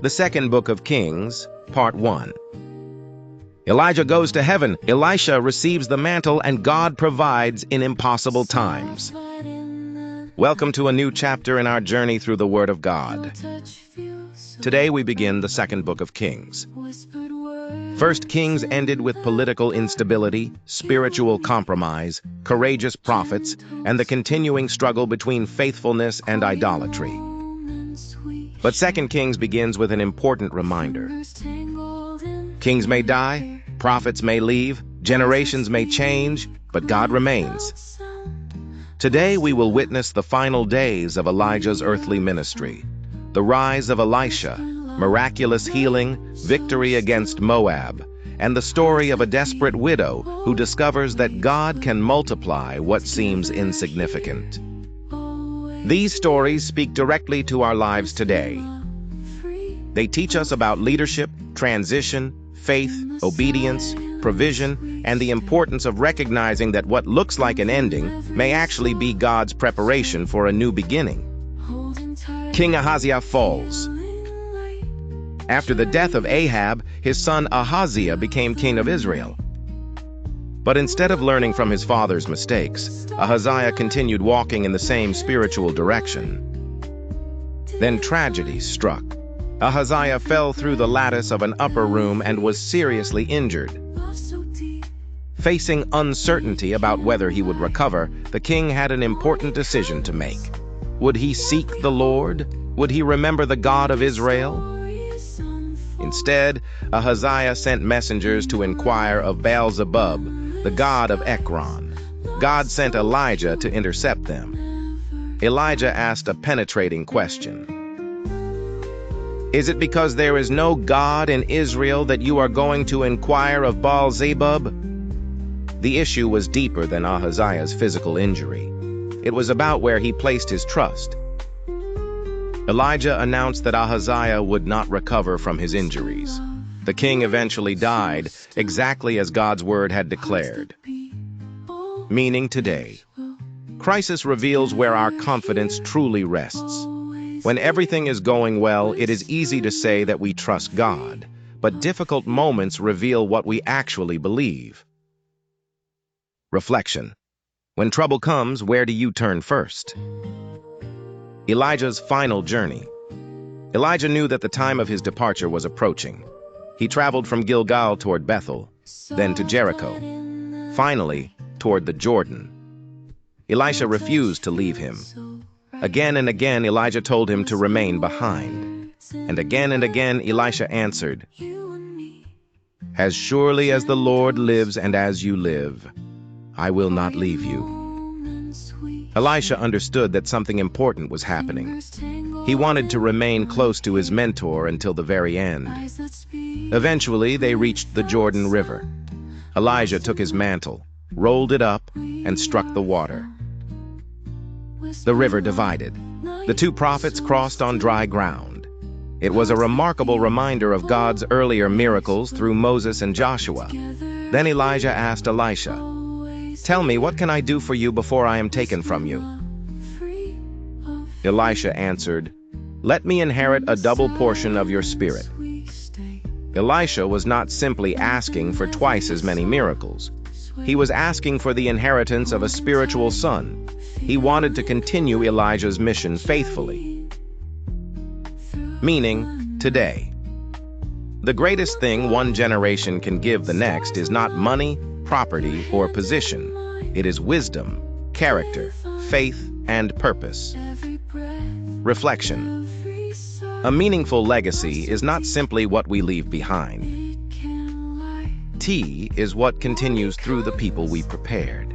The second book of Kings, part 1. Elijah goes to heaven. Elisha receives the mantle, and God provides in impossible times. Welcome to a new chapter in our journey through the Word of God. Today we begin the second book of Kings. First Kings ended with political instability, spiritual compromise, courageous prophets, and the continuing struggle between faithfulness and idolatry. But Second Kings begins with an important reminder. Kings may die, prophets may leave, generations may change, but God remains. Today we will witness the final days of Elijah's earthly ministry, the rise of Elisha, miraculous healing, victory against Moab, and the story of a desperate widow who discovers that God can multiply what seems insignificant. These stories speak directly to our lives today. They teach us about leadership, transition, faith, obedience, provision, and the importance of recognizing that what looks like an ending may actually be God's preparation for a new beginning. King Ahaziah falls. After the death of Ahab, his son Ahaziah became king of Israel. But instead of learning from his father's mistakes, Ahaziah continued walking in the same spiritual direction. Then tragedy struck. Ahaziah fell through the lattice of an upper room and was seriously injured. Facing uncertainty about whether he would recover, the king had an important decision to make. Would he seek the Lord? Would he remember the God of Israel? Instead, Ahaziah sent messengers to inquire of Baal-zebub, the god of Ekron. God sent Elijah to intercept them. Elijah asked a penetrating question. Is it because there is no God in Israel that you are going to inquire of Baal-zebub? The issue was deeper than Ahaziah's physical injury. It was about where he placed his trust. Elijah announced that Ahaziah would not recover from his injuries. The king eventually died, exactly as God's word had declared. Meaning today, crisis reveals where our confidence truly rests. When everything is going well, it is easy to say that we trust God, but difficult moments reveal what we actually believe. Reflection. When trouble comes, where do you turn first? Elijah's final journey. Elijah knew that the time of his departure was approaching. He traveled from Gilgal toward Bethel, then to Jericho, finally toward the Jordan. Elisha refused to leave him. Again and again, Elijah told him to remain behind. And again, Elisha answered, "As surely as the Lord lives and as you live, I will not leave you." Elisha understood that something important was happening. He wanted to remain close to his mentor until the very end. Eventually, they reached the Jordan River. Elijah took his mantle, rolled it up, and struck the water. The river divided. The two prophets crossed on dry ground. It was a remarkable reminder of God's earlier miracles through Moses and Joshua. Then Elijah asked Elisha, "Tell me, what can I do for you before I am taken from you?" Elisha answered, "Let me inherit a double portion of your spirit." Elisha was not simply asking for twice as many miracles. He was asking for the inheritance of a spiritual son. He wanted to continue Elijah's mission faithfully. Meaning, today. The greatest thing one generation can give the next is not money, property, or position. It is wisdom, character, faith, and purpose. Reflection. A meaningful legacy is not simply what we leave behind. T is what continues through the people we prepared.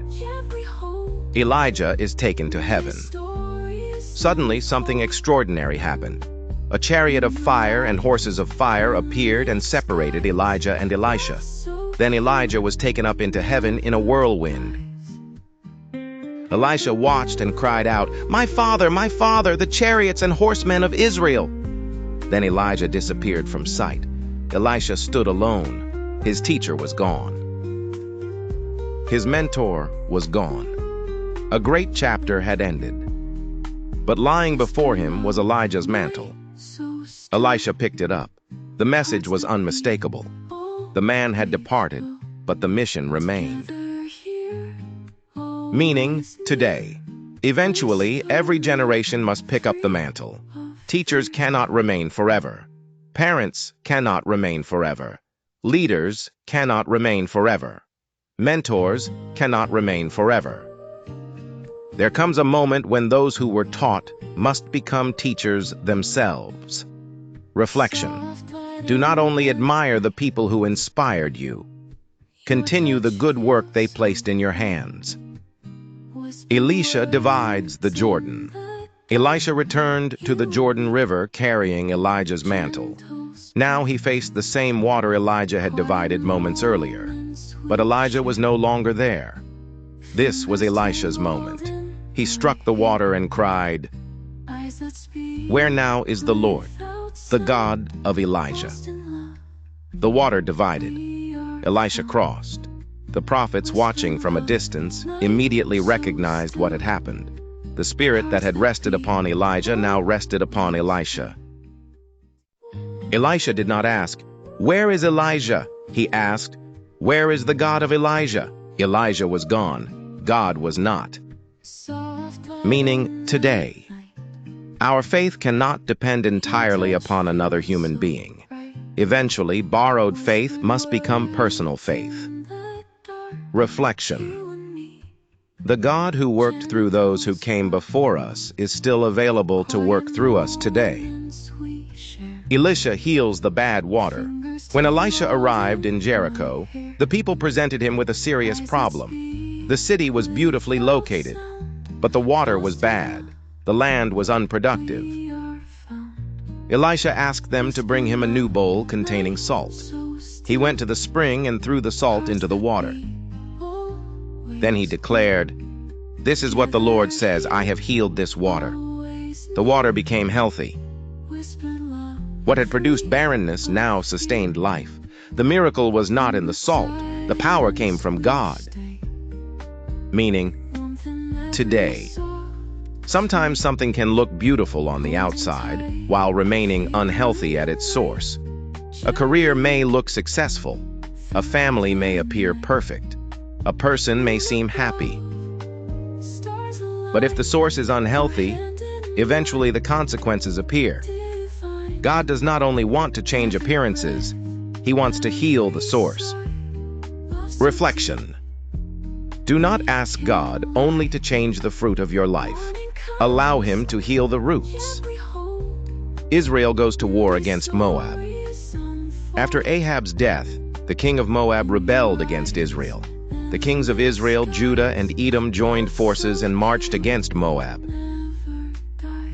Elijah is taken to heaven. Suddenly, something extraordinary happened. A chariot of fire and horses of fire appeared and separated Elijah and Elisha. Then Elijah was taken up into heaven in a whirlwind. Elisha watched and cried out, my father, the chariots and horsemen of Israel!" Then Elijah disappeared from sight. Elisha stood alone. His teacher was gone. His mentor was gone. A great chapter had ended. But lying before him was Elijah's mantle. Elisha picked it up. The message was unmistakable. The man had departed, but the mission remained. Meaning, today. Eventually, every generation must pick up the mantle. Teachers cannot remain forever. Parents cannot remain forever. Leaders cannot remain forever. Mentors cannot remain forever. There comes a moment when those who were taught must become teachers themselves. Reflection. Do not only admire the people who inspired you. Continue the good work they placed in your hands. Elisha divides the Jordan. Elisha returned to the Jordan River carrying Elijah's mantle. Now he faced the same water Elijah had divided moments earlier. But Elijah was no longer there. This was Elisha's moment. He struck the water and cried, "Where now is the Lord, the God of Elijah?" The water divided. Elisha crossed. The prophets, watching from a distance, immediately recognized what had happened. The spirit that had rested upon Elijah now rested upon Elisha. Elisha did not ask, "Where is Elijah?" He asked, "Where is the God of Elijah?" Elijah was gone. God was not. Meaning, today. Our faith cannot depend entirely upon another human being. Eventually, borrowed faith must become personal faith. Reflection. The God who worked through those who came before us is still available to work through us today. Elisha heals the bad water. When Elisha arrived in Jericho, the people presented him with a serious problem. The city was beautifully located, but the water was bad. The land was unproductive. Elisha asked them to bring him a new bowl containing salt. He went to the spring and threw the salt into the water. Then he declared, "This is what the Lord says, I have healed this water." The water became healthy. What had produced barrenness now sustained life. The miracle was not in the salt. The power came from God. Meaning, today. Sometimes something can look beautiful on the outside while remaining unhealthy at its source. A career may look successful. A family may appear perfect. A person may seem happy. But if the source is unhealthy, eventually the consequences appear. God does not only want to change appearances, He wants to heal the source. Reflection. Do not ask God only to change the fruit of your life. Allow Him to heal the roots. Israel goes to war against Moab. After Ahab's death, the king of Moab rebelled against Israel. The kings of Israel, Judah, and Edom joined forces and marched against Moab.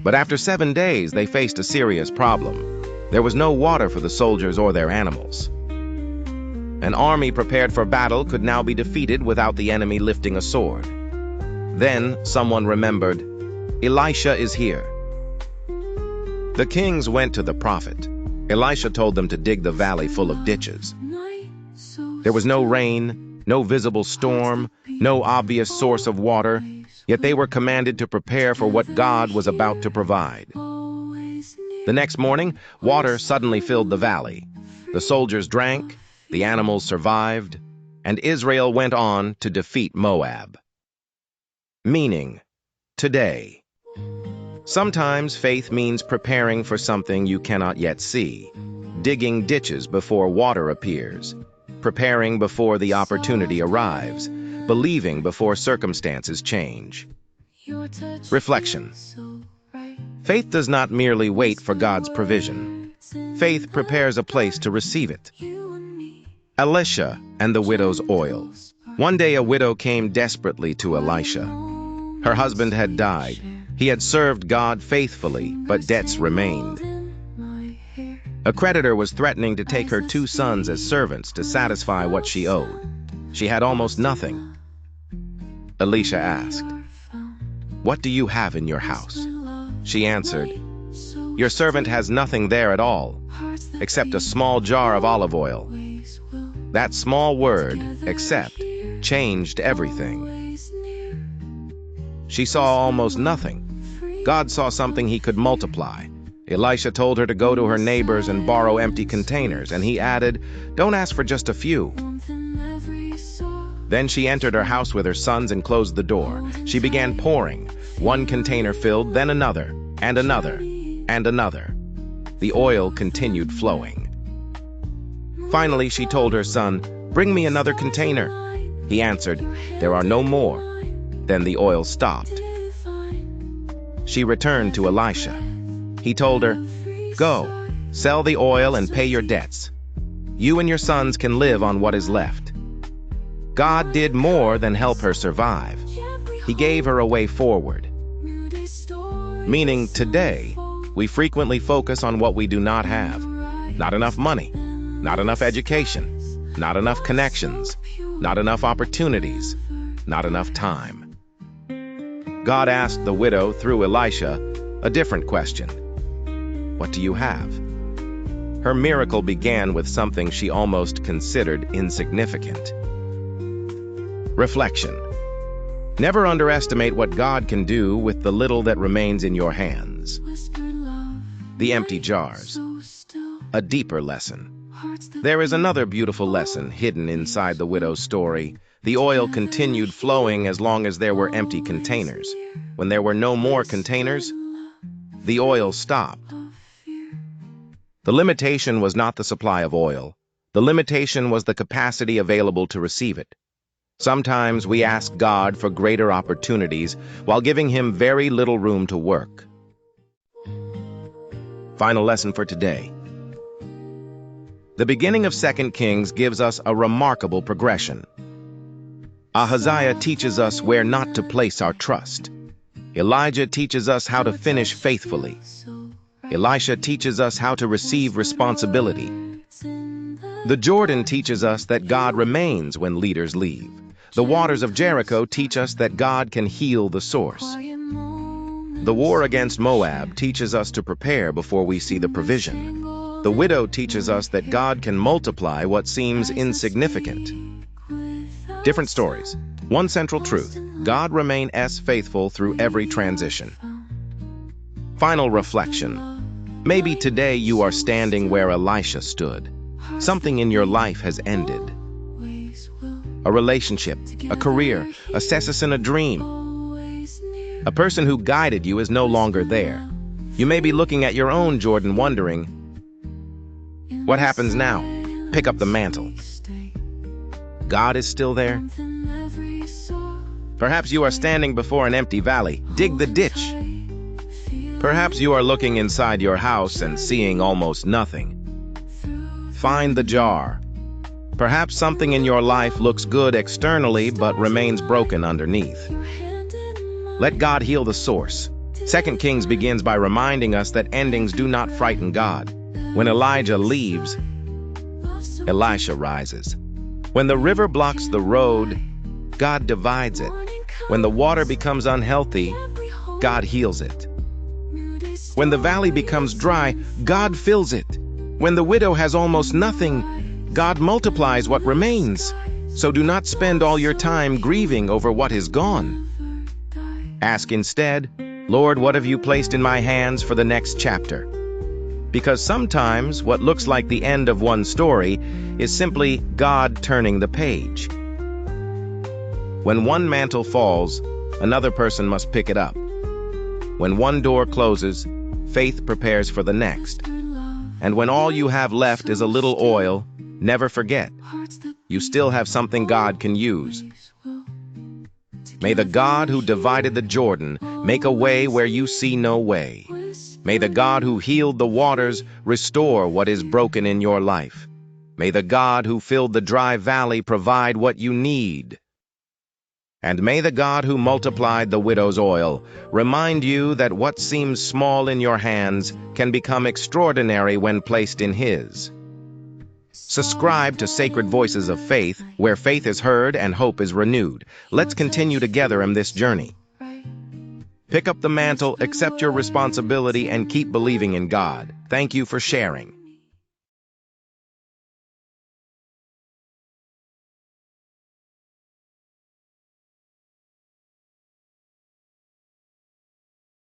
But after 7 days, they faced a serious problem. There was no water for the soldiers or their animals. An army prepared for battle could now be defeated without the enemy lifting a sword. Then someone remembered, "Elisha is here." The kings went to the prophet. Elisha told them to dig the valley full of ditches. There was no rain, no visible storm, no obvious source of water, yet they were commanded to prepare for what God was about to provide. The next morning, water suddenly filled the valley. The soldiers drank, the animals survived, and Israel went on to defeat Moab. Meaning, today. Sometimes faith means preparing for something you cannot yet see, digging ditches before water appears, preparing before the opportunity arrives, believing before circumstances change. Reflection. Faith does not merely wait for God's provision. Faith prepares a place to receive it. Elisha and the widow's oil. One day a widow came desperately to Elisha. Her husband had died. He had served God faithfully, but debts remained. A creditor was threatening to take her 2 sons as servants to satisfy what she owed. She had almost nothing. Elisha asked, "What do you have in your house?" She answered, "Your servant has nothing there at all, except a small jar of olive oil." That small word, "except," changed everything. She saw almost nothing. God saw something He could multiply. Elisha told her to go to her neighbors and borrow empty containers, and he added, "Don't ask for just a few." Then she entered her house with her sons and closed the door. She began pouring. One container filled, then another, and another, and another. The oil continued flowing. Finally, she told her son, "Bring me another container." He answered, "There are no more." Then the oil stopped. She returned to Elisha. He told her, "Go, sell the oil and pay your debts. You and your sons can live on what is left." God did more than help her survive. He gave her a way forward. Meaning, today, we frequently focus on what we do not have. Not enough money, not enough education, not enough connections, not enough opportunities, not enough time. God asked the widow through Elisha a different question. What do you have? Her miracle began with something she almost considered insignificant. Reflection. Never underestimate what God can do with the little that remains in your hands. The empty jars. A deeper lesson. There is another beautiful lesson hidden inside the widow's story. The oil continued flowing as long as there were empty containers. When there were no more containers, the oil stopped. The limitation was not the supply of oil. The limitation was the capacity available to receive it. Sometimes we ask God for greater opportunities while giving Him very little room to work. Final lesson for today. The beginning of 2 Kings gives us a remarkable progression. Ahaziah teaches us where not to place our trust. Elijah teaches us how to finish faithfully. Elisha teaches us how to receive responsibility. The Jordan teaches us that God remains when leaders leave. The waters of Jericho teach us that God can heal the source. The war against Moab teaches us to prepare before we see the provision. The widow teaches us that God can multiply what seems insignificant. Different stories. One central truth. God remains faithful through every transition. Final reflection. Maybe today you are standing where Elisha stood. Something in your life has ended. A relationship, a career, a success in a dream. A person who guided you is no longer there. You may be looking at your own Jordan wondering, what happens now? Pick up the mantle. God is still there. Perhaps you are standing before an empty valley. Dig the ditch. Perhaps you are looking inside your house and seeing almost nothing. Find the jar. Perhaps something in your life looks good externally but remains broken underneath. Let God heal the source. 2 Kings begins by reminding us that endings do not frighten God. When Elijah leaves, Elisha rises. When the river blocks the road, God divides it. When the water becomes unhealthy, God heals it. When the valley becomes dry, God fills it. When the widow has almost nothing, God multiplies what remains. So do not spend all your time grieving over what is gone. Ask instead, Lord, what have you placed in my hands for the next chapter? Because sometimes what looks like the end of one story is simply God turning the page. When one mantle falls, another person must pick it up. When one door closes, faith prepares for the next. And when all you have left is a little oil, never forget, you still have something God can use. May the God who divided the Jordan make a way where you see no way. May the God who healed the waters restore what is broken in your life. May the God who filled the dry valley provide what you need. And may the God who multiplied the widow's oil remind you that what seems small in your hands can become extraordinary when placed in His. Subscribe to Sacred Voices of Faith, where faith is heard and hope is renewed. Let's continue together in this journey. Pick up the mantle, accept your responsibility, and keep believing in God. Thank you for sharing.